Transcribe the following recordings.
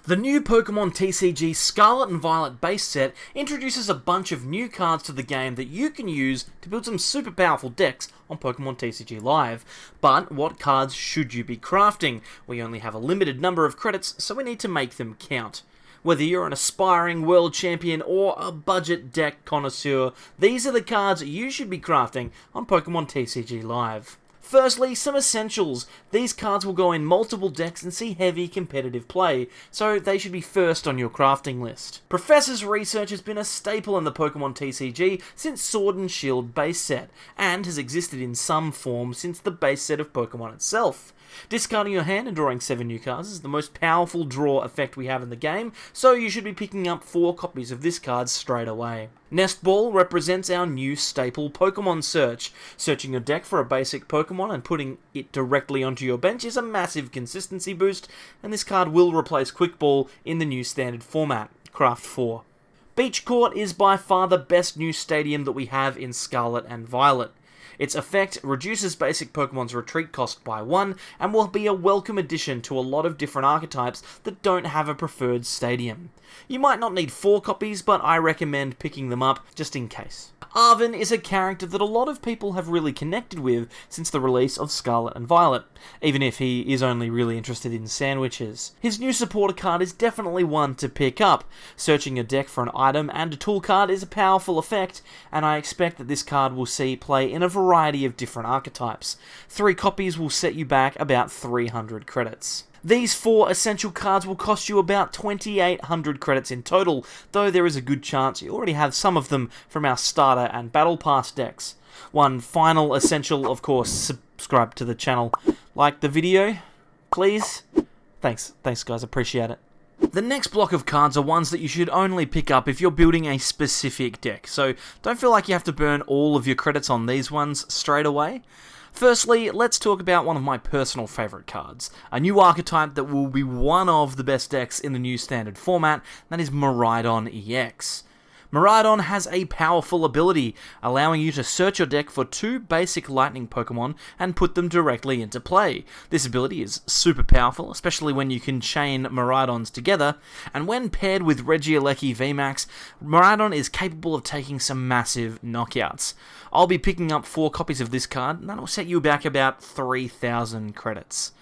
The new Pokemon TCG Scarlet and Violet base set introduces a bunch of new cards to the game that you can use to build some super powerful decks on Pokemon TCG Live. But what cards should you be crafting? We only have a limited number of credits, so we need to make them count. Whether you're an aspiring world champion or a budget deck connoisseur, these are the cards you should be crafting on Pokemon TCG Live. Firstly, some essentials. These cards will go in multiple decks and see heavy competitive play, so they should be first on your crafting list. Professor's Research has been a staple in the Pokemon TCG since Sword and Shield base set, and has existed in some form since the base set of Pokemon itself. Discarding your hand and drawing 7 new cards is the most powerful draw effect we have in the game, so you should be picking up 4 copies of this card straight away. Nest Ball represents our new staple Pokemon search. Searching your deck for a basic Pokemon and putting it directly onto your bench is a massive consistency boost, and this card will replace Quick Ball in the new standard format, Craft 4. Beach Court is by far the best new stadium that we have in Scarlet and Violet. Its effect reduces basic Pokemon's retreat cost by 1, and will be a welcome addition to a lot of different archetypes that don't have a preferred stadium. You might not need 4 copies, but I recommend picking them up just in case. Arven is a character that a lot of people have really connected with since the release of Scarlet and Violet, even if he is only really interested in sandwiches. His new supporter card is definitely one to pick up. Searching your deck for an item and a tool card is a powerful effect, and I expect that this card will see play in a variety of different archetypes. 3 copies will set you back about 300 credits. These 4 essential cards will cost you about 2,800 credits in total, though there is a good chance you already have some of them from our starter and battle pass decks. One final essential, of course, subscribe to the channel. Like the video, please. Thanks guys, appreciate it. The next block of cards are ones that you should only pick up if you're building a specific deck, so don't feel like you have to burn all of your credits on these ones straight away. Firstly, let's talk about one of my personal favourite cards, a new archetype that will be one of the best decks in the new standard format, that is Miraidon EX. Miraidon has a powerful ability, allowing you to search your deck for 2 basic lightning Pokemon and put them directly into play. This ability is super powerful, especially when you can chain Miraidons together, and when paired with Regieleki VMAX, Miraidon is capable of taking some massive knockouts. I'll be picking up 4 copies of this card, and that'll set you back about 3,000 credits.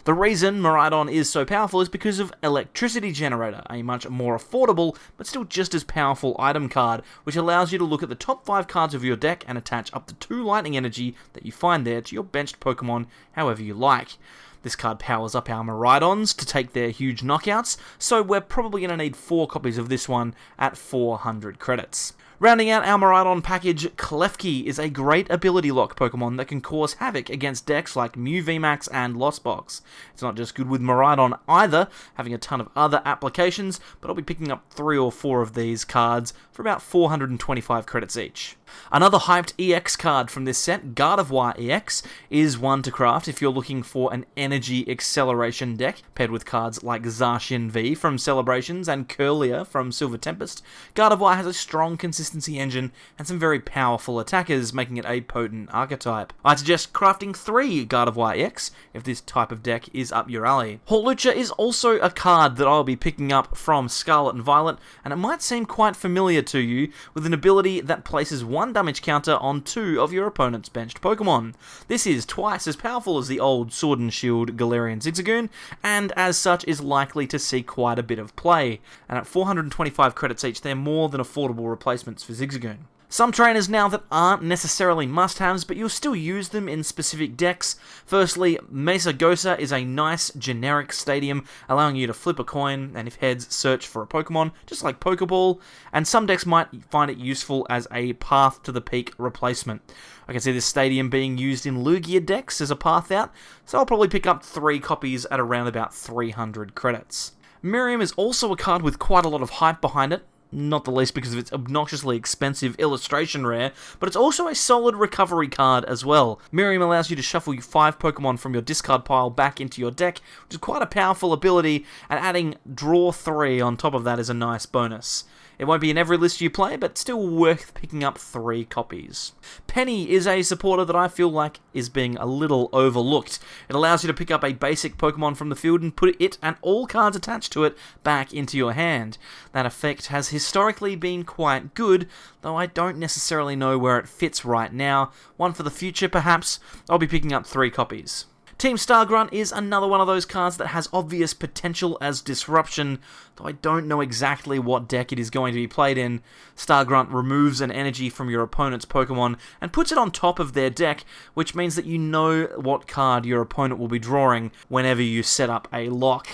The reason Miraidon is so powerful is because of Electricity Generator, a much more affordable but still just as powerful item card, which allows you to look at the top 5 cards of your deck and attach up to 2 lightning energy that you find there to your benched Pokemon however you like. This card powers up our Miraidons to take their huge knockouts, so we're probably going to need 4 copies of this one at 400 credits. Rounding out our Miraidon package, Klefki is a great ability lock Pokemon that can cause havoc against decks like Mew VMAX and Lost Box. It's not just good with Miraidon either, having a ton of other applications, but I'll be picking up 3 or 4 of these cards for about 425 credits each. Another hyped EX card from this set, Gardevoir EX, is one to craft if you're looking for an energy acceleration deck, paired with cards like Zacian V from Celebrations and Curlier from Silver Tempest. Gardevoir has a strong consistency engine and some very powerful attackers, making it a potent archetype. I'd suggest crafting 3 Gardevoir EX if this type of deck is up your alley. Hawlucha is also a card that I'll be picking up from Scarlet and Violet, and it might seem quite familiar to you, with an ability that places 1 damage counter on 2 of your opponent's benched Pokemon. This is twice as powerful as the old Sword and Shield Galarian Zigzagoon, and as such is likely to see quite a bit of play, and at 425 credits each they're more than affordable replacements for Zigzagoon. Some trainers now that aren't necessarily must-haves, but you'll still use them in specific decks. Firstly, Mesagosa is a nice generic stadium, allowing you to flip a coin, and if heads, search for a Pokemon, just like Pokeball, and some decks might find it useful as a Path to the Peak replacement. I can see this stadium being used in Lugia decks as a path out, so I'll probably pick up 3 copies at around about 300 credits. Miriam is also a card with quite a lot of hype behind it, not the least because of its obnoxiously expensive illustration rare, but it's also a solid recovery card as well. Miriam allows you to shuffle 5 Pokemon from your discard pile back into your deck, which is quite a powerful ability, and adding Draw 3 on top of that is a nice bonus. It won't be in every list you play, but still worth picking up 3 copies. Penny is a supporter that I feel like is being a little overlooked. It allows you to pick up a basic Pokemon from the field and put it and all cards attached to it back into your hand. That effect has historically been quite good, though I don't necessarily know where it fits right now. One for the future, perhaps. I'll be picking up 3 copies. Team Stargrunt is another one of those cards that has obvious potential as disruption, though I don't know exactly what deck it is going to be played in. Stargrunt removes an energy from your opponent's Pokemon and puts it on top of their deck, which means that you know what card your opponent will be drawing whenever you set up a lock.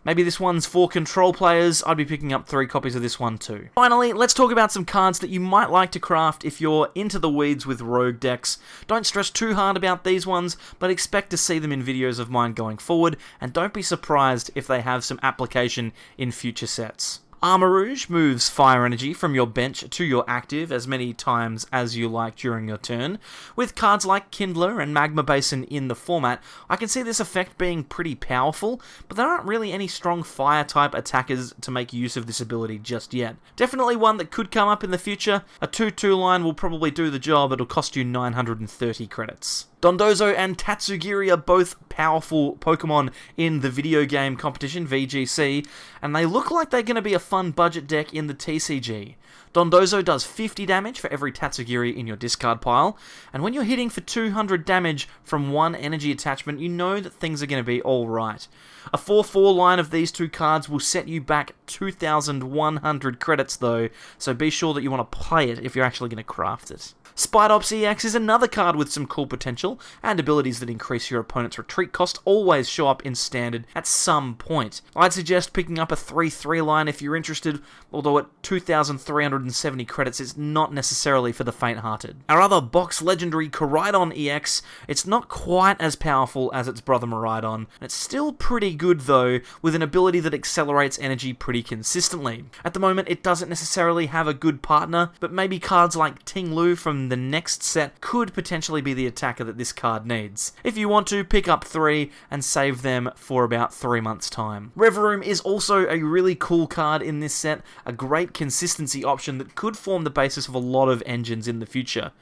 Maybe this one's for control players. I'd be picking up 3 copies of this one too. Finally, let's talk about some cards that you might like to craft if you're into the weeds with rogue decks. Don't stress too hard about these ones, but expect to see them in videos of mine going forward, and don't be surprised if they have some application in future sets. Armarouge moves fire energy from your bench to your active as many times as you like during your turn. With cards like Kindler and Magma Basin in the format, I can see this effect being pretty powerful, but there aren't really any strong fire-type attackers to make use of this ability just yet. Definitely one that could come up in the future. A 2/2 line will probably do the job. It'll cost you 930 credits. Dondozo and Tatsugiri are both powerful Pokemon in the video game competition, VGC, and they look like they're going to be a fun budget deck in the TCG. Dondozo does 50 damage for every Tatsugiri in your discard pile, and when you're hitting for 200 damage from one energy attachment, you know that things are going to be alright. A 4/4 line of these 2 cards will set you back 2,100 credits though, so be sure that you want to play it if you're actually going to craft it. Spidops EX is another card with some cool potential, and abilities that increase your opponent's retreat cost always show up in Standard at some point. I'd suggest picking up a 3/3 line if you're interested, although at 2,370 credits it's not necessarily for the faint-hearted. Our other box legendary Koraidon EX, it's not quite as powerful as its brother Miraidon. It's still pretty good though, with an ability that accelerates energy pretty consistently. At the moment it doesn't necessarily have a good partner, but maybe cards like Ting-Lu from the next set could potentially be the attacker that this card needs. If you want to, pick up 3 and save them for about 3 months' time. Revavroom is also a really cool card in this set, a great consistency option that could form the basis of a lot of engines in the future.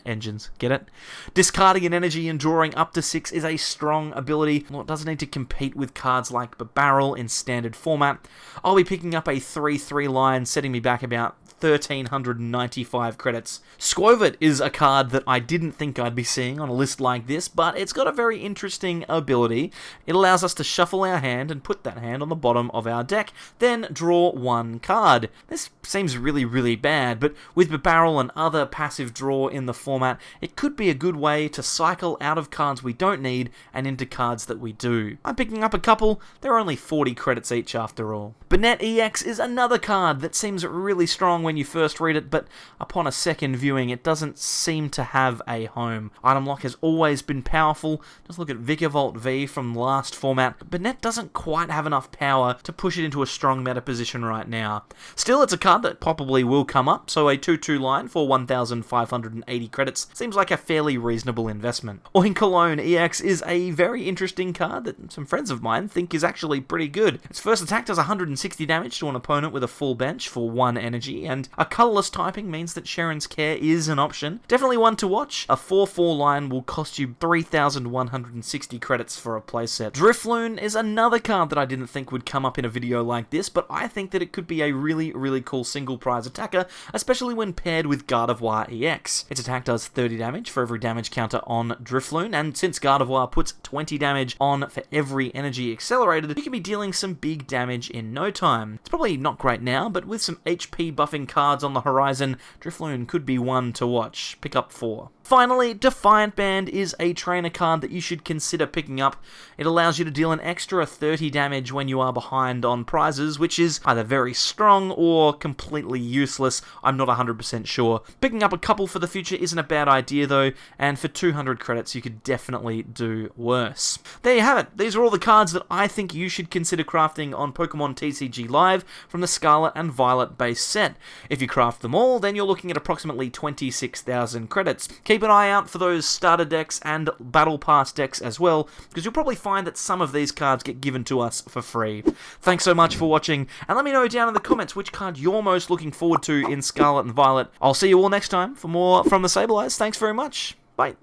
Engines, get it? Discarding an energy and drawing up to 6 is a strong ability. Well, it doesn't need to compete with cards like Barrel in Standard format. I'll be picking up a 3/3 line, setting me back about 1,395 credits. Squovit is a card that I didn't think I'd be seeing on a list like this, but it's got a very interesting ability. It allows us to shuffle our hand and put that hand on the bottom of our deck, then draw 1 card. This seems really bad, but with Barrel and other passive draw in the format, it could be a good way to cycle out of cards we don't need and into cards that we do. I'm picking up a couple. They're only 40 credits each after all. Banette EX is another card that seems really strong when you first read it, but upon a second viewing it doesn't seem to have a home. Item lock has always been powerful. Just look at Vikavolt V from last format. Banette doesn't quite have enough power to push it into a strong meta position right now. Still, it's a card that probably will come up, so a 2/2 line for 1,580 credits seems like a fairly reasonable investment. Oinkologne EX is a very interesting card that some friends of mine think is actually pretty good. Its first attack does 160 damage to an opponent with a full bench for 1 energy, and a colourless typing means that Sharon's Care is an option. Definitely one to watch. A 4/4 line will cost you 3,160 credits for a playset. Drifloon is another card that I didn't think would come up in a video like this, but I think that it could be a really cool single prize attacker, especially when paired with Gardevoir EX. Its attack does 30 damage for every damage counter on Drifloon, and since Gardevoir puts 20 damage on for every energy accelerated, you can be dealing some big damage in no time. It's probably not great now, but with some HP buffing cards on the horizon, Drifloon could be one to watch. Pick up 4. Finally, Defiant Band is a trainer card that you should consider picking up. It allows you to deal an extra 30 damage when you are behind on prizes, which is either very strong or completely useless. I'm not 100% sure. Picking up a couple for the future isn't a bad idea though, and for 200 credits you could definitely do worse. There you have it. These are all the cards that I think you should consider crafting on Pokemon TCG Live from the Scarlet and Violet base set. If you craft them all, then you're looking at approximately 26,000 credits. Keep keep an eye out for those starter decks and Battle Pass decks as well, because you'll probably find that some of these cards get given to us for free. Thanks so much for watching, and let me know down in the comments which card you're most looking forward to in Scarlet and Violet. I'll see you all next time for more from the Sableyes. Thanks very much. Bye.